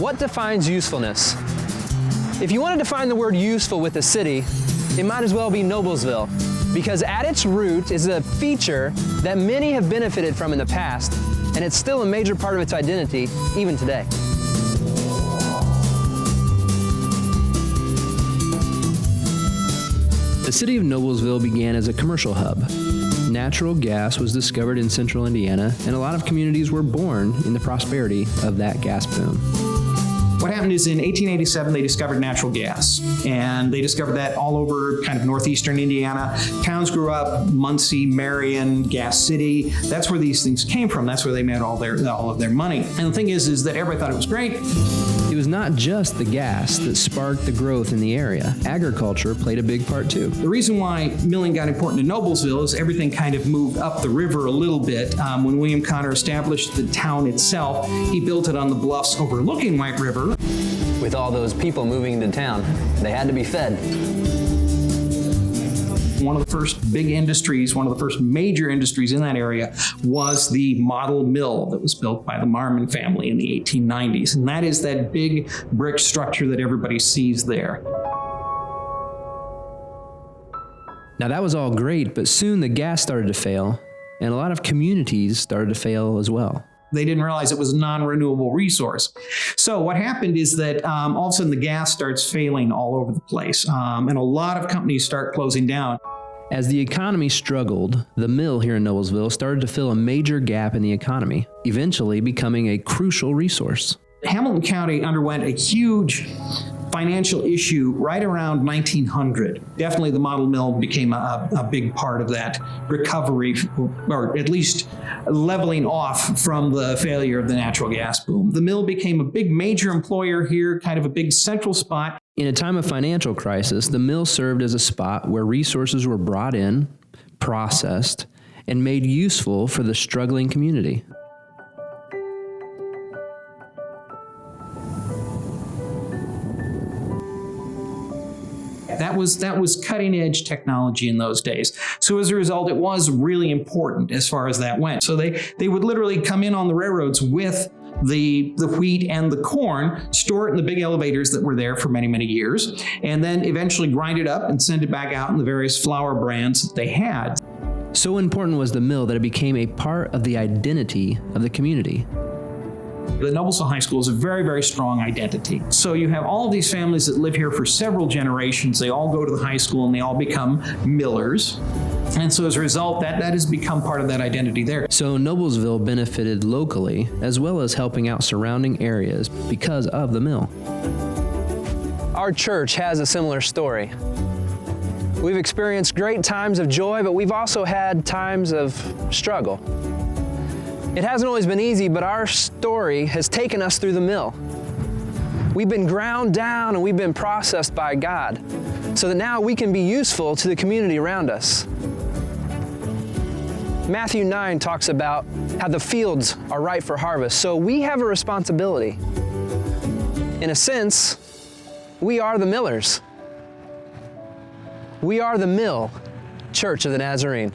What defines usefulness? If you want to define the word useful with a city, it might as well be Noblesville, because at its root is a feature that many have benefited from in the past, and it's still a major part of its identity even today. The city of Noblesville began as a commercial hub. Natural gas was discovered in central Indiana, and a lot of communities were born in the prosperity of that gas boom. What happened is in 1887, they discovered natural gas, and they discovered that all over kind of northeastern Indiana. Towns grew up, Muncie, Marion, Gas City. That's where these things came from. That's where they made all of their money. And the thing is that everybody thought it was great. It was not just the gas that sparked the growth in the area. Agriculture played a big part too. The reason why milling got important in Noblesville is everything kind of moved up the river a little bit. When William Connor established the town itself, he built it on the bluffs overlooking White River. With all those people moving into town, they had to be fed. One of the first big industries, one of the first major industries in that area was the model mill that was built by the Marmon family in the 1890s. And that is that big brick structure that everybody sees there. Now that was all great, but soon the gas started to fail, and a lot of communities started to fail as well. They didn't realize it was a non-renewable resource. So what happened is that all of a sudden the gas starts failing all over the place, and a lot of companies start closing down. As the economy struggled, the mill here in Noblesville started to fill a major gap in the economy, eventually becoming a crucial resource. Hamilton County underwent a huge financial issue right around 1900. Definitely the model mill became a big part of that recovery, or at least leveling off from the failure of the natural gas boom. The mill became a big major employer here, kind of a big central spot. In a time of financial crisis, the mill served as a spot where resources were brought in, processed, and made useful for the struggling community. That was cutting edge technology in those days. So as a result, it was really important as far as that went. So they would literally come in on the railroads with the wheat and the corn, store it in the big elevators that were there for many, many years, and then eventually grind it up and send it back out in the various flour brands that they had. So important was the mill that it became a part of the identity of the community. The Noblesville High School is a very, very strong identity. So you have all of these families that live here for several generations. They all go to the high school and they all become millers. And so as a result, that has become part of that identity there. So Noblesville benefited locally as well as helping out surrounding areas because of the mill. Our church has a similar story. We've experienced great times of joy, but we've also had times of struggle. It hasn't always been easy, but our story has taken us through the mill. We've been ground down and we've been processed by God so that now we can be useful to the community around us. Matthew 9 talks about how the fields are ripe for harvest, so we have a responsibility. In a sense, we are the millers. We are the mill, Church of the Nazarene.